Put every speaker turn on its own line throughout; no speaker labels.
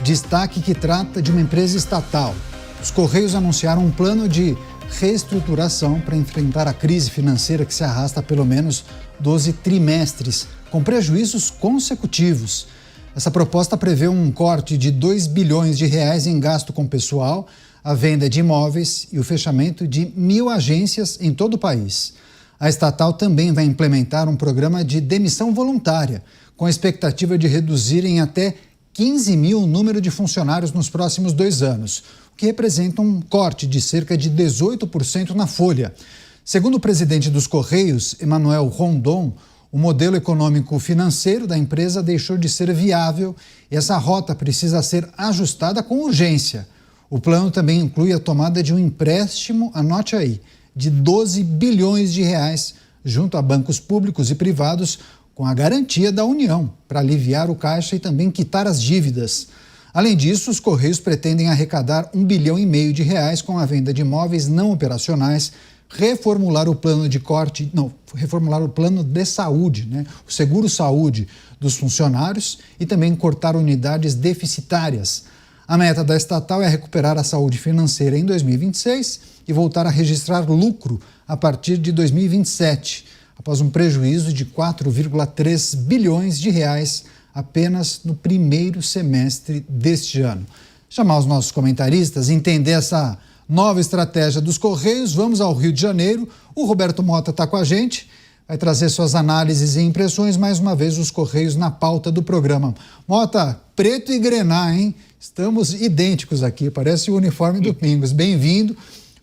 Destaque que trata de uma empresa estatal. Os Correios anunciaram um plano de reestruturação para enfrentar a crise financeira que se arrasta há pelo menos 12 trimestres, com prejuízos consecutivos. Essa proposta prevê um corte de 2 bilhões de reais em gasto com pessoal, a venda de imóveis e o fechamento de 1.000 agências em todo o país. A estatal também vai implementar um programa de demissão voluntária, com a expectativa de reduzir em até 15 mil o número de funcionários nos próximos 2 anos, o que representa um corte de cerca de 18% na folha. Segundo o presidente dos Correios, Emanuel Rondon, o modelo econômico-financeiro da empresa deixou de ser viável e essa rota precisa ser ajustada com urgência. O plano também inclui a tomada de um empréstimo, anote aí, de 12 bilhões de reais junto a bancos públicos e privados, com a garantia da União para aliviar o caixa e também quitar as dívidas. Além disso, os Correios pretendem arrecadar 1,5 bilhão de reais com a venda de imóveis não operacionais, reformular o plano de saúde, o seguro-saúde dos funcionários e também cortar unidades deficitárias. A meta da estatal é recuperar a saúde financeira em 2026 e voltar a registrar lucro a partir de 2027, após um prejuízo de 4,3 bilhões de reais apenas no primeiro semestre deste ano. Chamar os nossos comentaristas, entender essa nova estratégia dos Correios. Vamos ao Rio de Janeiro. O Roberto Mota está com a gente, vai trazer suas análises e impressões. Mais uma vez, os Correios na pauta do programa. Mota, preto e grená, hein? Estamos idênticos aqui, parece o uniforme do Pingos. Bem-vindo,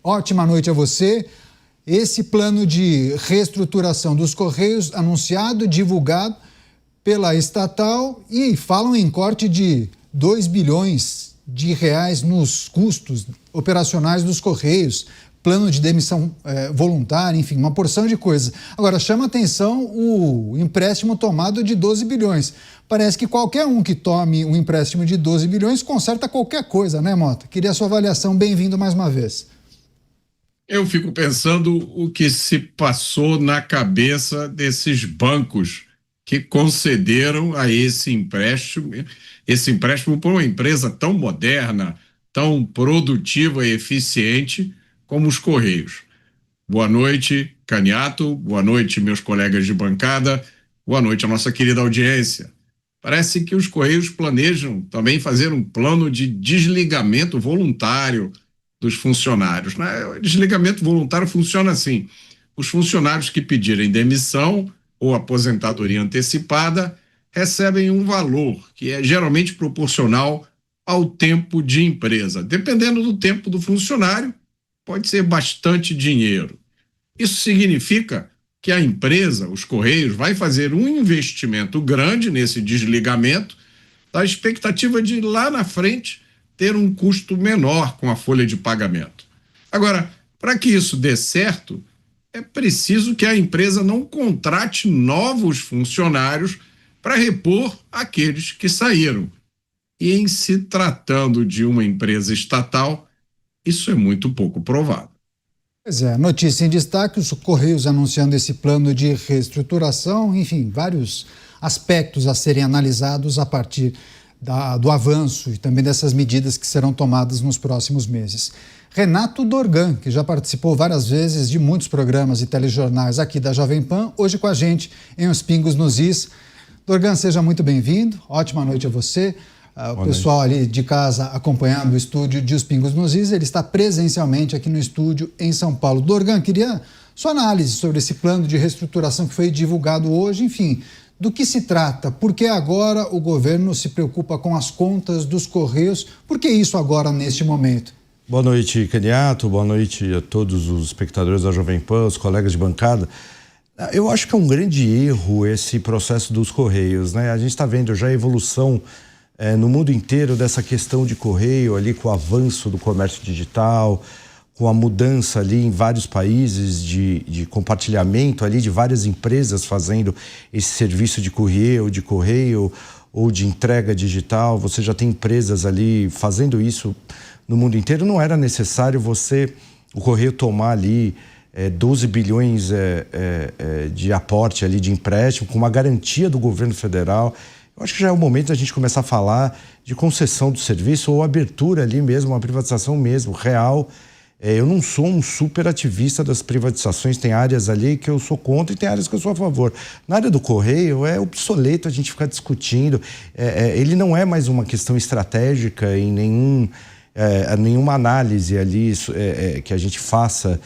ótima noite a você. Esse plano de reestruturação dos Correios anunciado, divulgado pela estatal e falam em corte de 2 bilhões de reais nos custos operacionais dos Correios, plano de demissão voluntária, enfim, uma porção de coisas. Agora, chama atenção o empréstimo tomado de 12 bilhões. Parece que qualquer um que tome um empréstimo de 12 bilhões conserta qualquer coisa, né, Mota? Queria a sua avaliação. Bem-vindo mais uma vez.
Eu fico pensando o que se passou na cabeça desses bancos que concederam a esse empréstimo por uma empresa tão moderna, tão produtiva e eficiente como os Correios. Boa noite, Caniato, boa noite, meus colegas de bancada, boa noite à nossa querida audiência. Parece que os Correios planejam também fazer um plano de desligamento voluntário dos funcionários, né? O desligamento voluntário funciona assim: os funcionários que pedirem demissão ou aposentadoria antecipada recebem um valor que é geralmente proporcional ao tempo de empresa. Dependendo do tempo do funcionário, pode ser bastante dinheiro. Isso significa que a empresa, os Correios, vai fazer um investimento grande nesse desligamento, da expectativa de lá na frente ter um custo menor com a folha de pagamento. Agora, para que isso dê certo, é preciso que a empresa não contrate novos funcionários para repor aqueles que saíram. E em se tratando de uma empresa estatal, isso é muito pouco provável.
Pois é, notícia em destaque, os Correios anunciando esse plano de reestruturação, enfim, vários aspectos a serem analisados a partir do avanço e também dessas medidas que serão tomadas nos próximos meses. Renato Dorgan, que já participou várias vezes de muitos programas e telejornais aqui da Jovem Pan, hoje com a gente em Os Pingos nos Is. Dorgan, seja muito bem-vindo, ótima noite a você. O pessoal ali de casa acompanhando o estúdio de Os Pingos nos Is, ele está presencialmente aqui no estúdio em São Paulo. Dorgan, queria sua análise sobre esse plano de reestruturação que foi divulgado hoje, enfim, do que se trata, por que agora o governo se preocupa com as contas dos Correios, por que isso agora neste momento?
Boa noite, Caniato, boa noite a todos os espectadores da Jovem Pan, os colegas de bancada. Eu acho que é um grande erro esse processo dos Correios, né? A gente está vendo já a evolução no mundo inteiro dessa questão de Correio ali, com o avanço do comércio digital, com a mudança ali em vários países de compartilhamento ali de várias empresas fazendo esse serviço de correio ou de entrega digital. Você já tem empresas ali fazendo isso no mundo inteiro. Não era necessário o Correio tomar ali 12 bilhões de aporte ali de empréstimo com uma garantia do governo federal. Eu acho que já é o momento da gente começar a falar de concessão do serviço ou abertura ali mesmo, uma privatização mesmo, real. Eu não sou um super ativista das privatizações, tem áreas ali que eu sou contra e tem áreas que eu sou a favor. Na área do Correio é obsoleto a gente ficar discutindo, ele não é mais uma questão estratégica em nenhuma análise ali que a gente faça,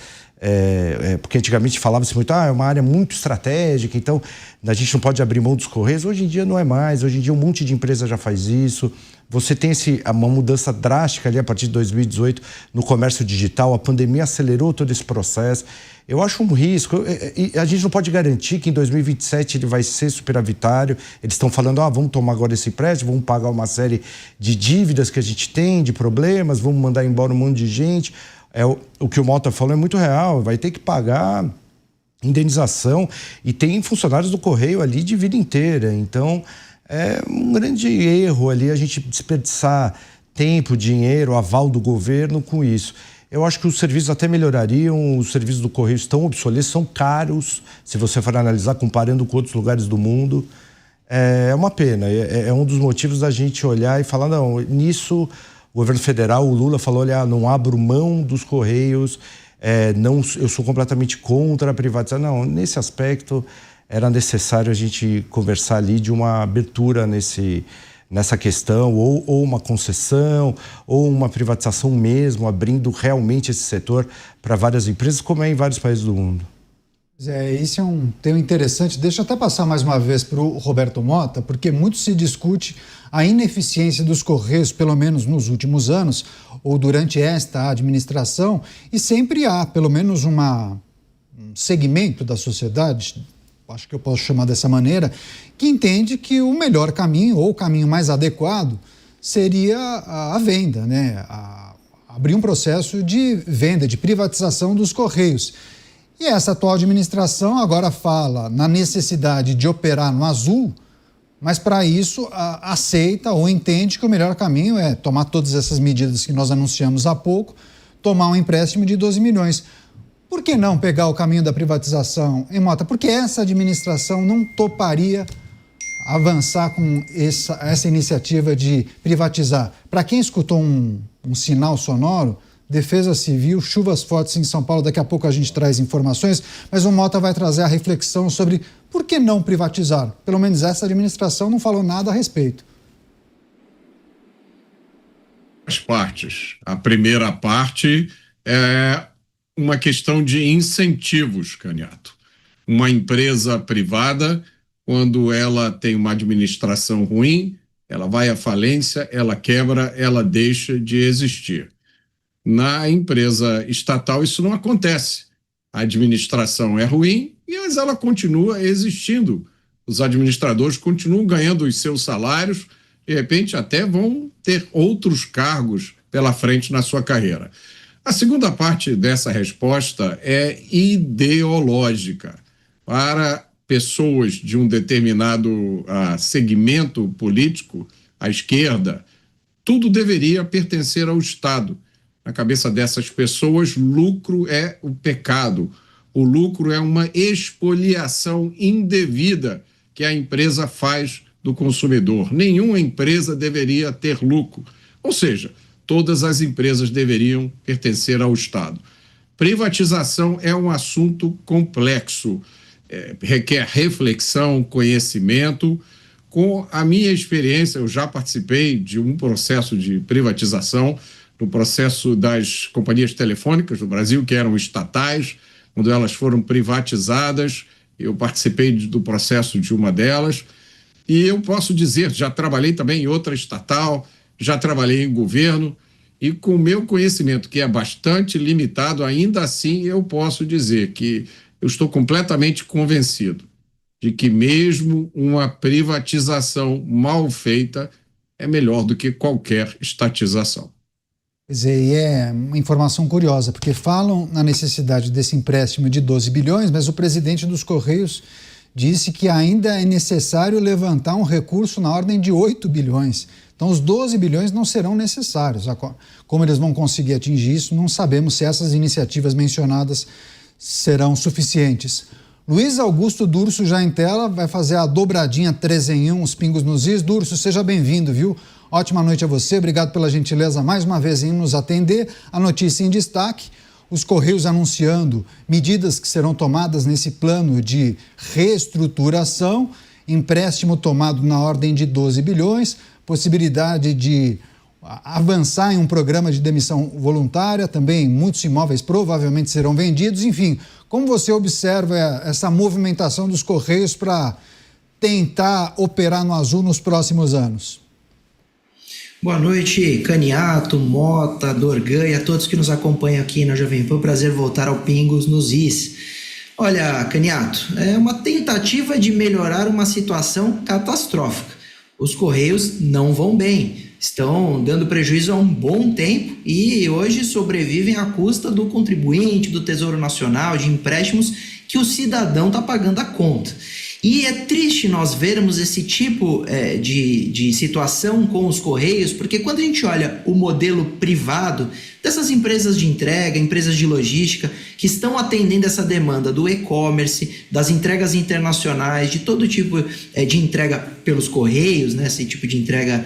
porque antigamente falava-se muito, é uma área muito estratégica, então a gente não pode abrir mão dos Correios. Hoje em dia não é mais, hoje em dia um monte de empresa já faz isso. Você tem uma mudança drástica ali a partir de 2018 no comércio digital, a pandemia acelerou todo esse processo. Eu acho um risco, e a gente não pode garantir que em 2027 ele vai ser superavitário. Eles estão falando, vamos tomar agora esse empréstimo, vamos pagar uma série de dívidas que a gente tem, de problemas, vamos mandar embora um monte de gente. O que o Mota falou é muito real, vai ter que pagar indenização e tem funcionários do Correio ali de vida inteira. Então, é um grande erro ali a gente desperdiçar tempo, dinheiro, aval do governo com isso. Eu acho que os serviços até melhorariam, os serviços do Correio estão obsoletos, são caros, se você for analisar comparando com outros lugares do mundo. É uma pena, é um dos motivos da gente olhar e falar, não, nisso o governo federal, o Lula falou, olha, não abro mão dos Correios, eu sou completamente contra a privatização. Não, nesse aspecto era necessário a gente conversar ali de uma abertura nessa questão, ou uma concessão, ou uma privatização mesmo, abrindo realmente esse setor para várias empresas, como é em vários países do mundo.
Isso é um tema interessante. Deixa eu até passar mais uma vez para o Roberto Mota, porque muito se discute a ineficiência dos Correios, pelo menos nos últimos anos, ou durante esta administração, e sempre há, pelo menos, um segmento da sociedade, acho que eu posso chamar dessa maneira, que entende que o melhor caminho, ou o caminho mais adequado, seria a venda, né? Abrir um processo de venda, de privatização dos Correios. E essa atual administração agora fala na necessidade de operar no azul, mas para isso aceita ou entende que o melhor caminho é tomar todas essas medidas que nós anunciamos há pouco, tomar um empréstimo de 12 milhões. Por que não pegar o caminho da privatização, hein, Mota? Porque essa administração não toparia avançar com essa iniciativa de privatizar. Para quem escutou um sinal sonoro, Defesa Civil, chuvas fortes em São Paulo, daqui a pouco a gente traz informações, mas o Mota vai trazer a reflexão sobre por que não privatizar. Pelo menos essa administração não falou nada a respeito.
As partes. A primeira parte é uma questão de incentivos, Canhato. Uma empresa privada, quando ela tem uma administração ruim, ela vai à falência, ela quebra, ela deixa de existir. Na empresa estatal isso não acontece. A administração é ruim, mas ela continua existindo. Os administradores continuam ganhando os seus salários, de repente até vão ter outros cargos pela frente na sua carreira. A segunda parte dessa resposta é ideológica. Para pessoas de um determinado segmento político, à esquerda, tudo deveria pertencer ao Estado. Na cabeça dessas pessoas, lucro é o pecado. O lucro é uma expoliação indevida que a empresa faz do consumidor. Nenhuma empresa deveria ter lucro. Ou seja, todas as empresas deveriam pertencer ao Estado. Privatização é um assunto complexo, requer reflexão, conhecimento. Com a minha experiência, eu já participei de um processo de privatização, no processo das companhias telefônicas do Brasil, que eram estatais, quando elas foram privatizadas, eu participei do processo de uma delas, e eu posso dizer, já trabalhei também em outra estatal, já trabalhei em governo, e com o meu conhecimento, que é bastante limitado, ainda assim eu posso dizer que eu estou completamente convencido de que mesmo uma privatização mal feita é melhor do que qualquer estatização.
Pois é, e é uma informação curiosa, porque falam na necessidade desse empréstimo de 12 bilhões, mas o presidente dos Correios disse que ainda é necessário levantar um recurso na ordem de 8 bilhões. Então, os 12 bilhões não serão necessários. Como eles vão conseguir atingir isso, não sabemos se essas iniciativas mencionadas serão suficientes. Luiz Augusto Durso já em tela, vai fazer a dobradinha 3 em 1, os pingos nos is. Durso, seja bem-vindo, viu? Ótima noite a você, obrigado pela gentileza mais uma vez em nos atender. A notícia em destaque, os Correios anunciando medidas que serão tomadas nesse plano de reestruturação, empréstimo tomado na ordem de 12 bilhões, possibilidade de avançar em um programa de demissão voluntária, também muitos imóveis provavelmente serão vendidos, enfim. Como você observa essa movimentação dos Correios para tentar operar no azul nos próximos anos?
Boa noite, Caniato, Mota, Dorgan e a todos que nos acompanham aqui na Jovem Pan. Prazer voltar ao Pingos nos Is. Olha, Caniato, é uma tentativa de melhorar uma situação catastrófica. Os Correios não vão bem, estão dando prejuízo há um bom tempo e hoje sobrevivem à custa do contribuinte, do Tesouro Nacional, de empréstimos que o cidadão está pagando a conta. E é triste nós vermos esse tipo de situação com os Correios, porque quando a gente olha o modelo privado dessas empresas de entrega, empresas de logística, que estão atendendo essa demanda do e-commerce, das entregas internacionais, de todo tipo de entrega pelos Correios, né, esse tipo de entrega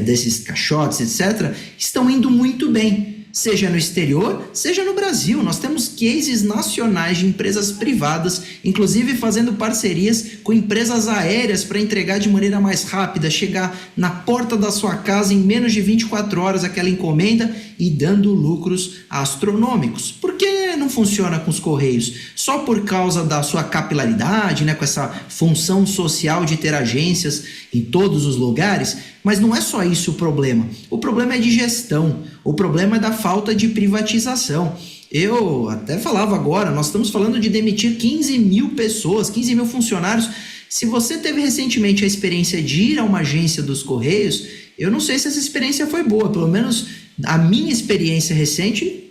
desses caixotes, etc., estão indo muito bem. Seja no exterior, seja no Brasil. Nós temos cases nacionais de empresas privadas, inclusive fazendo parcerias com empresas aéreas para entregar de maneira mais rápida, chegar na porta da sua casa em menos de 24 horas aquela encomenda e dando lucros astronômicos. Por que não funciona com os Correios? Só por causa da sua capilaridade, né, com essa função social de ter agências em todos os lugares? Mas não é só isso o problema. O problema é de gestão. O problema é da falta de privatização. Eu até falava agora, nós estamos falando de demitir 15 mil pessoas, 15 mil funcionários. Se você teve recentemente a experiência de ir a uma agência dos Correios, eu não sei se essa experiência foi boa. Pelo menos a minha experiência recente,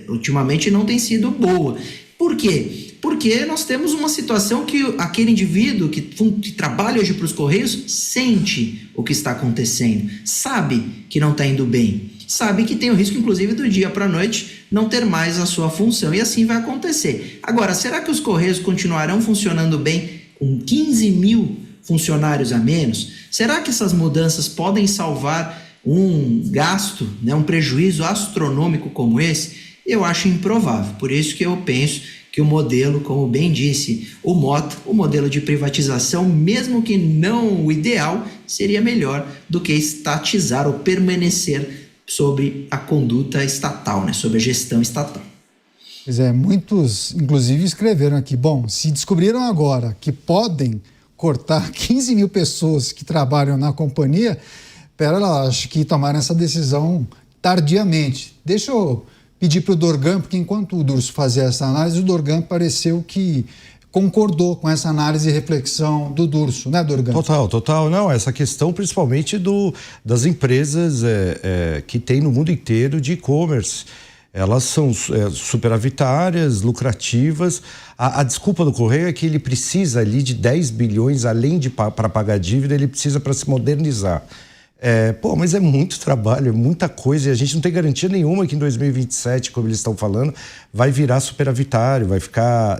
ultimamente, não tem sido boa. Por quê? Porque nós temos uma situação que aquele indivíduo que trabalha hoje para os Correios sente o que está acontecendo, sabe que não está indo bem, sabe que tem o risco, inclusive, do dia para a noite não ter mais a sua função, e assim vai acontecer. Agora, será que os Correios continuarão funcionando bem com 15 mil funcionários a menos? Será que essas mudanças podem salvar um gasto, né, um prejuízo astronômico como esse? Eu acho improvável. Por isso que eu penso que o modelo, como bem disse o Mota, o modelo de privatização, mesmo que não o ideal, seria melhor do que estatizar ou permanecer sobre a conduta estatal, né, sobre a gestão estatal.
Pois é, muitos, inclusive, escreveram aqui, bom, se descobriram agora que podem cortar 15 mil pessoas que trabalham na companhia, pera lá, acho que tomaram essa decisão tardiamente. Deixa eu pedir para o Dorgan, porque enquanto o Durso fazia essa análise, o Dorgan pareceu que concordou com essa análise e reflexão do Durso, né, Dorgan?
Total. Não, essa questão principalmente das empresas que tem no mundo inteiro de e-commerce. Elas são superavitárias, lucrativas. A desculpa do Correio é que ele precisa ali de 10 bilhões, além de para pagar dívida, ele precisa para se modernizar. Mas é muito trabalho, é muita coisa, e a gente não tem garantia nenhuma que em 2027, como eles estão falando, vai virar superavitário,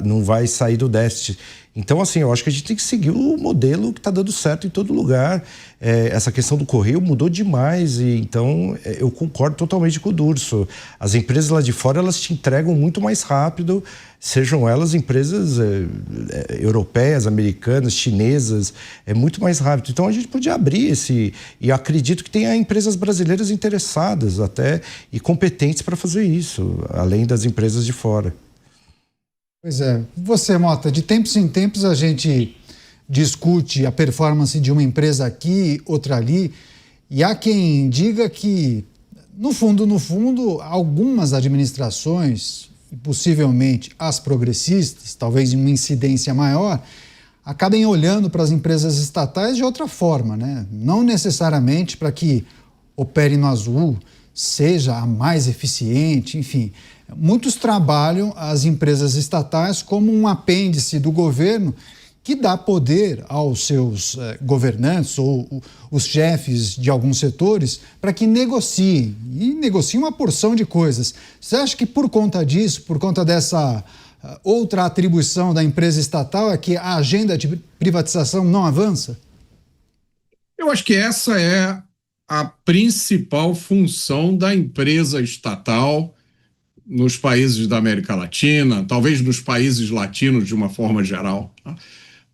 não vai sair do déficit. Então, assim, eu acho que a gente tem que seguir o modelo que está dando certo em todo lugar. Essa questão do Correio mudou demais, e então eu concordo totalmente com o Durso. As empresas lá de fora, elas te entregam muito mais rápido, sejam elas empresas europeias, americanas, chinesas, é muito mais rápido. Então a gente podia abrir e acredito que tenha empresas brasileiras interessadas até e competentes para fazer isso, além das empresas de fora.
Pois é. Você, Mota, de tempos em tempos a gente discute a performance de uma empresa aqui, outra ali, e há quem diga que, no fundo, algumas administrações, e possivelmente as progressistas, talvez em uma incidência maior, acabem olhando para as empresas estatais de outra forma, né? Não necessariamente para que opere no azul, seja a mais eficiente, enfim. Muitos trabalham as empresas estatais como um apêndice do governo que dá poder aos seus governantes ou os chefes de alguns setores para que negociem uma porção de coisas. Você acha que por conta disso, por conta dessa outra atribuição da empresa estatal é que a agenda de privatização não avança?
Eu acho que essa é a principal função da empresa estatal nos países da América Latina, talvez nos países latinos de uma forma geral.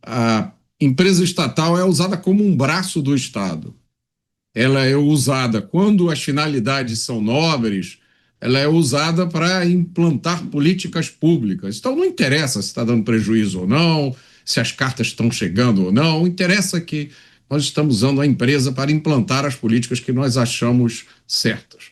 A empresa estatal é usada como um braço do Estado. Ela é usada quando as finalidades são nobres, ela é usada para implantar políticas públicas. Então não interessa se está dando prejuízo ou não, se as cartas estão chegando ou não, interessa que nós estamos usando a empresa para implantar as políticas que nós achamos certas.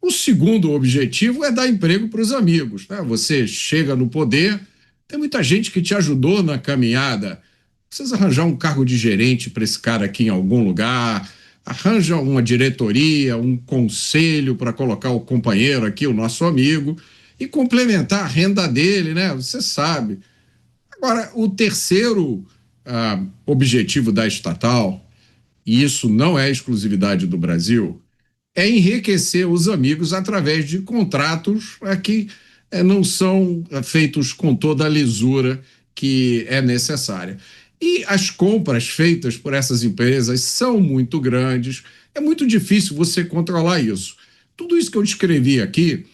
O segundo objetivo é dar emprego para os amigos, né? Você chega no poder, tem muita gente que te ajudou na caminhada, precisa arranjar um cargo de gerente para esse cara aqui em algum lugar, arranja uma diretoria, um conselho para colocar o companheiro aqui, o nosso amigo, e complementar a renda dele, né? Você sabe. Agora, o terceiro objetivo da estatal, e isso não é exclusividade do Brasil, é enriquecer os amigos através de contratos que não são feitos com toda a lisura que é necessária. E as compras feitas por essas empresas são muito grandes, é muito difícil você controlar isso. Tudo isso que eu descrevi aqui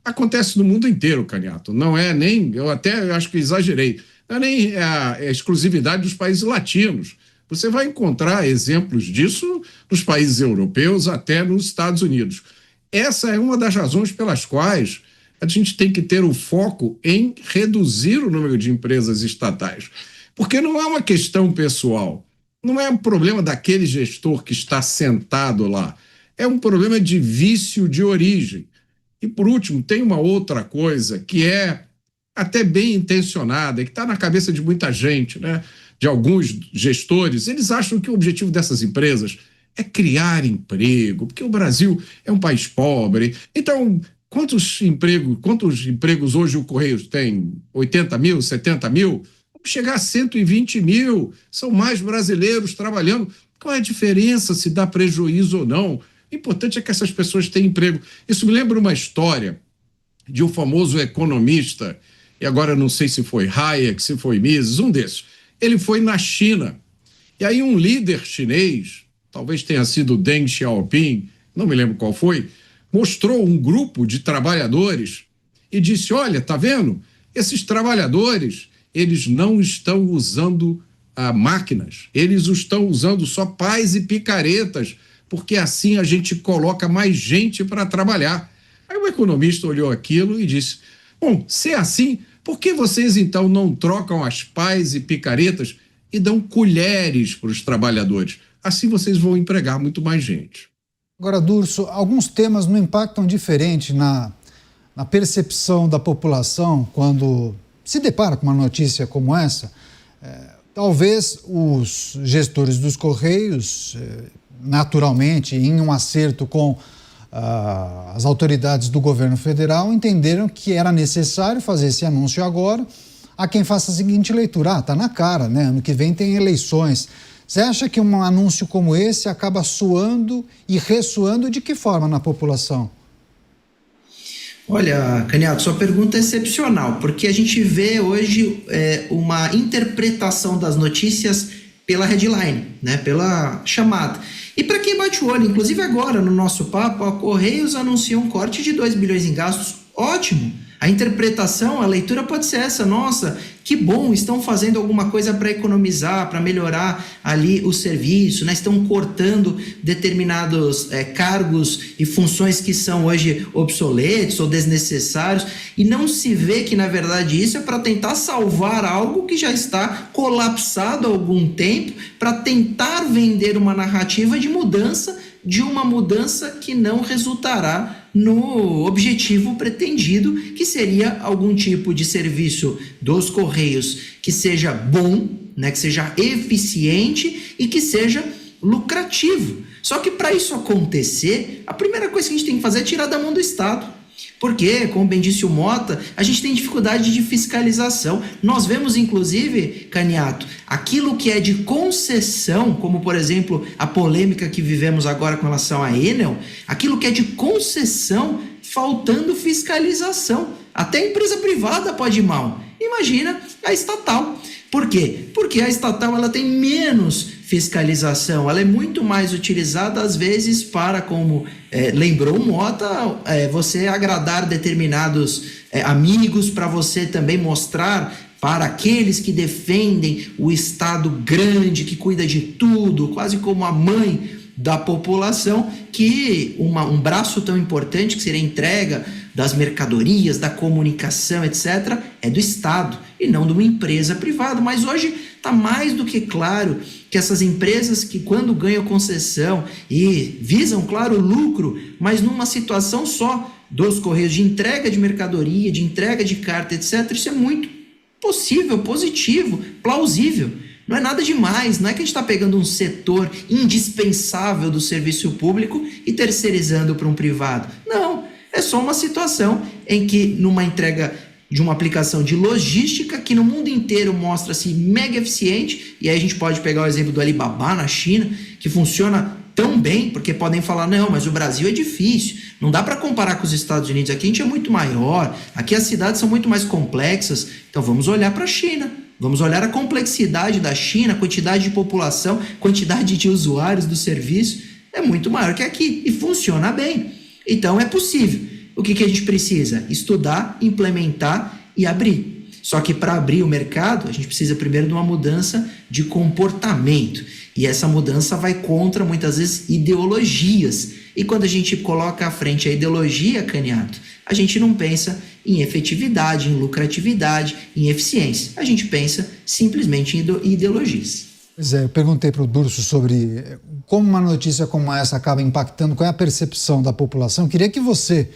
acontece no mundo inteiro, Caniato. Não é nem, eu até acho que exagerei, não é nem a exclusividade dos países latinos. Você vai encontrar exemplos disso nos países europeus, até nos Estados Unidos. Essa é uma das razões pelas quais a gente tem que ter o foco em reduzir o número de empresas estatais. Porque não é uma questão pessoal, não é um problema daquele gestor que está sentado lá, é um problema de vício de origem. E, por último, tem uma outra coisa que é até bem intencionada, que está na cabeça de muita gente, né? De alguns gestores. Eles acham que o objetivo dessas empresas é criar emprego, porque o Brasil é um país pobre. Então, quantos empregos hoje o Correios tem? 80 mil, 70 mil? Vamos chegar a 120 mil. São mais brasileiros trabalhando. Qual é a diferença se dá prejuízo ou não? O importante é que essas pessoas tenham emprego. Isso me lembra uma história de um famoso economista, e agora não sei se foi Hayek, se foi Mises, um desses. Ele foi na China, e aí um líder chinês, talvez tenha sido Deng Xiaoping, não me lembro qual foi, mostrou um grupo de trabalhadores e disse, olha, tá vendo? Esses trabalhadores, eles não estão usando máquinas, eles estão usando só pás e picaretas, porque assim a gente coloca mais gente para trabalhar. Aí o economista olhou aquilo e disse, bom, se é assim, por que vocês então não trocam as pás e picaretas e dão colheres para os trabalhadores? Assim vocês vão empregar muito mais gente.
Agora, Durso, alguns temas não impactam diferente na percepção da população quando se depara com uma notícia como essa. Talvez os gestores dos Correios, naturalmente, em um acerto com as autoridades do governo federal, entenderam que era necessário fazer esse anúncio agora. Há quem faça a seguinte leitura, está na cara, né? Ano que vem tem eleições. Você acha que um anúncio como esse acaba soando e ressoando de que forma na população?
Olha, Caniato, sua pergunta é excepcional, porque a gente vê hoje uma interpretação das notícias pela headline, né, pela chamada. E para quem bate o olho, inclusive agora no nosso papo, a Correios anuncia um corte de 2 bilhões em gastos, ótimo. A interpretação, a leitura pode ser essa, nossa, que bom, estão fazendo alguma coisa para economizar, para melhorar ali o serviço, né? Estão cortando determinados cargos e funções que são hoje obsoletos ou desnecessários, e não se vê que, na verdade, isso é para tentar salvar algo que já está colapsado há algum tempo, para tentar vender uma narrativa de mudança, de uma mudança que não resultará no objetivo pretendido, que seria algum tipo de serviço dos Correios que seja bom, né, que seja eficiente e que seja lucrativo. Só que para isso acontecer, a primeira coisa que a gente tem que fazer é tirar da mão do Estado. Porque, como bem disse o Mota, a gente tem dificuldade de fiscalização. Nós vemos, inclusive, Caniato, aquilo que é de concessão, como, por exemplo, a polêmica que vivemos agora com relação à Enel, aquilo que é de concessão faltando fiscalização. Até a empresa privada pode ir mal. Imagina a estatal. Por quê? Porque a estatal ela tem menos fiscalização, ela é muito mais utilizada às vezes para, como lembrou o Mota, você agradar determinados amigos, para você também mostrar para aqueles que defendem o Estado grande, que cuida de tudo, quase como a mãe da população, que um braço tão importante que seria a entrega das mercadorias, da comunicação, etc., é do Estado e não de uma empresa privada. Mas hoje está mais do que claro que essas empresas que, quando ganham concessão e visam, claro, lucro, mas numa situação só dos Correios de entrega de mercadoria, de entrega de carta, etc., isso é muito possível, positivo, plausível. Não é nada demais, não é que a gente está pegando um setor indispensável do serviço público e terceirizando para um privado. Não, é só uma situação em que, numa entrega de uma aplicação de logística que no mundo inteiro mostra-se mega eficiente, e aí a gente pode pegar o exemplo do Alibaba na China, que funciona tão bem, porque podem falar, não, mas o Brasil é difícil, não dá para comparar com os Estados Unidos, aqui a gente é muito maior, aqui as cidades são muito mais complexas, então vamos olhar para a China. Vamos olhar a complexidade da China, a quantidade de população, quantidade de usuários do serviço é muito maior que aqui e funciona bem. Então é possível. O que a gente precisa? Estudar, implementar e abrir. Só que para abrir o mercado, a gente precisa primeiro de uma mudança de comportamento. E essa mudança vai contra, muitas vezes, ideologias. E quando a gente coloca à frente a ideologia, Caniato, a gente não pensa em efetividade, em lucratividade, em eficiência. A gente pensa simplesmente em ideologias.
Pois é, eu perguntei para o Durso sobre como uma notícia como essa acaba impactando, qual é a percepção da população. Queria que você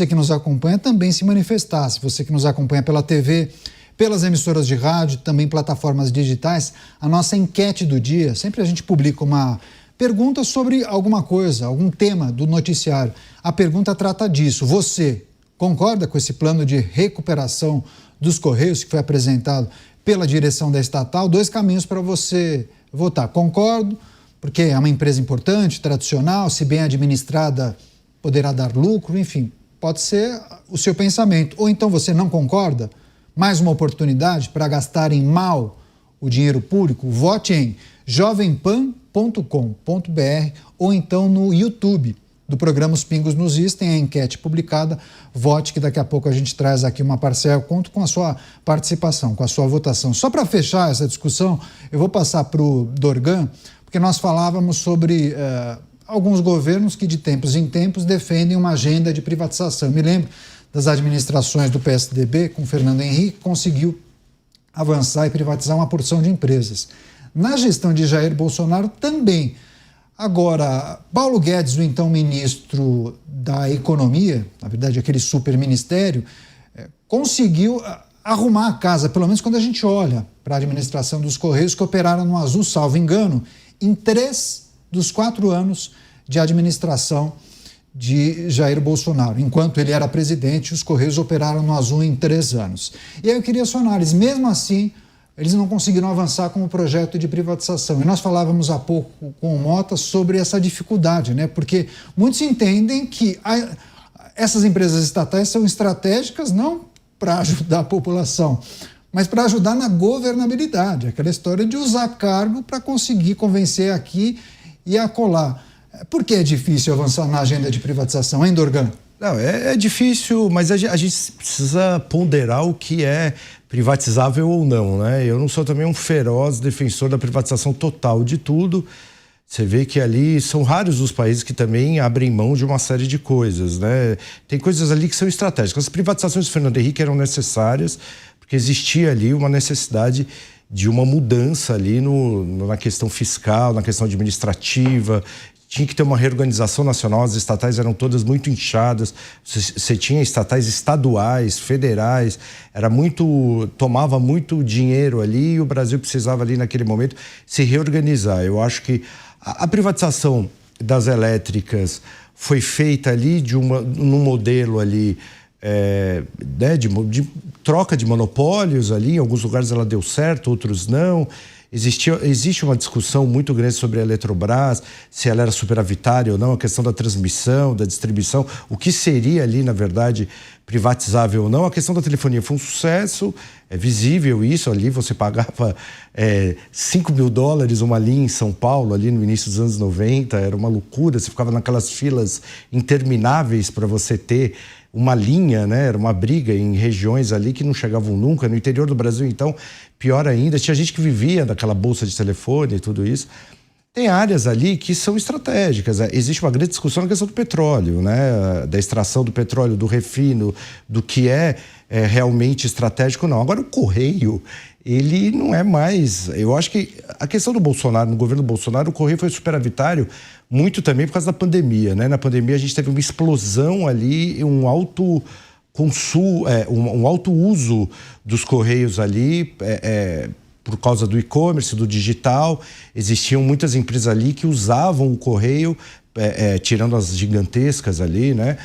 que nos acompanha, também se manifestasse. Você que nos acompanha pela TV, pelas emissoras de rádio, também plataformas digitais. A nossa enquete do dia, sempre a gente publica uma pergunta sobre alguma coisa, algum tema do noticiário. A pergunta trata disso. Você concorda com esse plano de recuperação dos Correios que foi apresentado pela direção da estatal? 2 caminhos para você votar. Concordo, porque é uma empresa importante, tradicional, se bem administrada, poderá dar lucro, enfim, pode ser o seu pensamento. Ou então você não concorda? Mais uma oportunidade para gastarem mal o dinheiro público? Vote em jovempan.com.br ou então no YouTube do programa Os Pingos nos Is, tem a enquete publicada. Vote, que daqui a pouco a gente traz aqui uma parcela. Conto com a sua participação, com a sua votação. Só para fechar essa discussão, eu vou passar para o Dorgan, porque nós falávamos sobre alguns governos que de tempos em tempos defendem uma agenda de privatização. Me lembro das administrações do PSDB com Fernando Henrique, conseguiu avançar e privatizar uma porção de empresas. Na gestão de Jair Bolsonaro também. Agora, Paulo Guedes, o então ministro da Economia, na verdade aquele superministério, conseguiu arrumar a casa, pelo menos quando a gente olha para a administração dos Correios, que operaram no azul, salvo engano, em 3 dos 4 anos de administração de Jair Bolsonaro. Enquanto ele era presidente, os Correios operaram no azul em 3 anos. E aí eu queria sua análise. Mesmo assim, eles não conseguiram avançar com o projeto de privatização. E nós falávamos há pouco com o Mota sobre essa dificuldade, né? Porque muitos entendem que essas empresas estatais são estratégicas não para ajudar a população, mas para ajudar na governabilidade. Aquela história de usar cargo para conseguir convencer aqui e acolá. Por que é difícil avançar na agenda de privatização, hein, Dorgan?
Não, é difícil, mas a gente precisa ponderar o que é privatizável ou não, né? Eu não sou também um feroz defensor da privatização total de tudo. Você vê que ali são raros os países que também abrem mão de uma série de coisas, né? Tem coisas ali que são estratégicas. As privatizações do Fernando Henrique eram necessárias, porque existia ali uma necessidade de uma mudança ali na questão fiscal, na questão administrativa. Tinha que ter uma reorganização nacional, as estatais eram todas muito inchadas, você tinha estatais estaduais, federais, tomava muito dinheiro ali e o Brasil precisava ali naquele momento se reorganizar. Eu acho que a privatização das elétricas foi feita ali num modelo ali de troca de monopólios ali, em alguns lugares ela deu certo, outros não. existe uma discussão muito grande sobre a Eletrobras, se ela era superavitária ou não, a questão da transmissão, da distribuição, o que seria ali, na verdade, privatizável ou não. A questão da telefonia foi um sucesso, é visível isso ali, você pagava $5 mil uma linha em São Paulo, ali no início dos anos 90, era uma loucura, você ficava naquelas filas intermináveis para você ter uma linha, né? Era uma briga em regiões ali que não chegavam nunca. No interior do Brasil, então, pior ainda. Tinha gente que vivia daquela bolsa de telefone e tudo isso. Tem áreas ali que são estratégicas. Existe uma grande discussão na questão do petróleo, né? Da extração do petróleo, do refino, do que é realmente estratégico, não. Agora, o Correio, ele não é mais... Eu acho que a questão do Bolsonaro, no governo do Bolsonaro, o Correio foi superavitário muito também por causa da pandemia, né? Na pandemia a gente teve uma explosão ali, um alto consumo, um alto uso dos Correios ali, por causa do e-commerce, do digital. Existiam muitas empresas ali que usavam o Correio, tirando as gigantescas ali, né?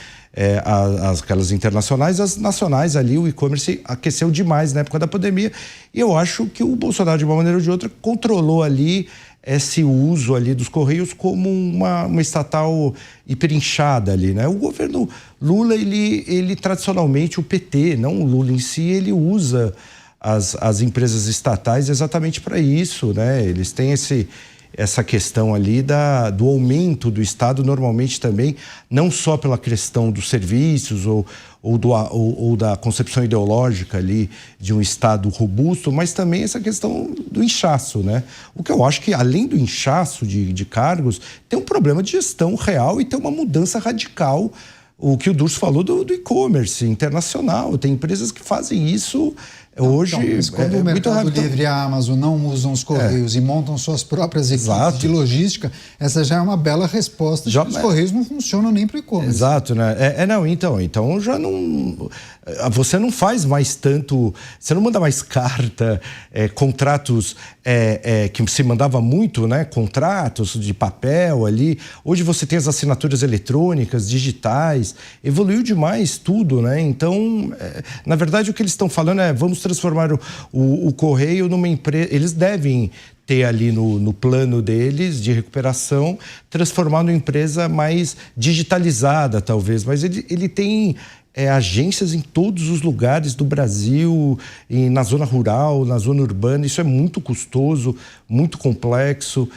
Aquelas internacionais, as nacionais ali, o e-commerce aqueceu demais na época da pandemia. E eu acho que o Bolsonaro, de uma maneira ou de outra, controlou ali esse uso ali dos Correios como uma estatal hiperinchada ali, né? O governo Lula, ele tradicionalmente, o PT, não o Lula em si, ele usa as empresas estatais exatamente para isso, né? Eles têm essa questão ali do aumento do Estado, normalmente também, não só pela questão dos serviços ou da concepção ideológica ali de um Estado robusto, mas também essa questão do inchaço, né? O que eu acho que, além do inchaço de cargos, tem um problema de gestão real e tem uma mudança radical. O que o Durso falou do e-commerce internacional. Tem empresas que fazem isso hoje.
Então, mas quando o Mercado Livre e a Amazon não usam os Correios e montam suas próprias equipes de logística, essa já é uma bela resposta de que os Correios não funcionam nem para o e-commerce.
Exato, né? Então já não... Você não faz mais tanto... Você não manda mais carta, contratos que se mandava muito, né? Contratos de papel ali. Hoje você tem as assinaturas eletrônicas, digitais. Evoluiu demais tudo, né? Então, na verdade, o que eles estão falando vamos transformar o Correio numa empresa... Eles devem ter ali no plano deles de recuperação, transformar numa empresa mais digitalizada, talvez. Mas ele tem agências em todos os lugares do Brasil, na zona rural, na zona urbana. Isso é muito custoso, muito complexo.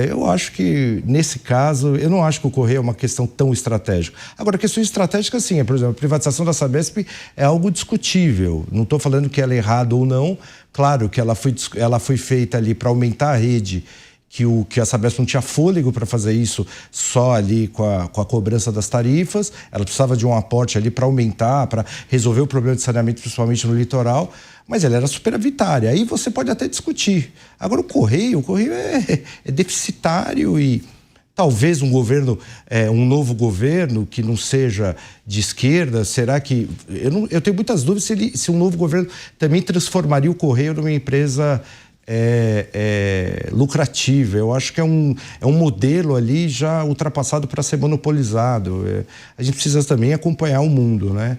Eu acho que, nesse caso, eu não acho que o Correio é uma questão tão estratégica. Agora, questões estratégicas, sim. Por exemplo, a privatização da Sabesp é algo discutível. Não estou falando que ela é errada ou não. Claro que ela foi feita ali para aumentar a rede, que a Sabesp não tinha fôlego para fazer isso só ali com a cobrança das tarifas. Ela precisava de um aporte ali para aumentar, para resolver o problema de saneamento, principalmente no litoral. Mas ela era superavitária. Aí você pode até discutir. Agora, o Correio é deficitário e talvez um novo governo que não seja de esquerda, será que... Eu tenho muitas dúvidas se um novo governo também transformaria o Correio numa empresa lucrativa. Eu acho que é um modelo ali já ultrapassado para ser monopolizado. A gente precisa também acompanhar o mundo, né?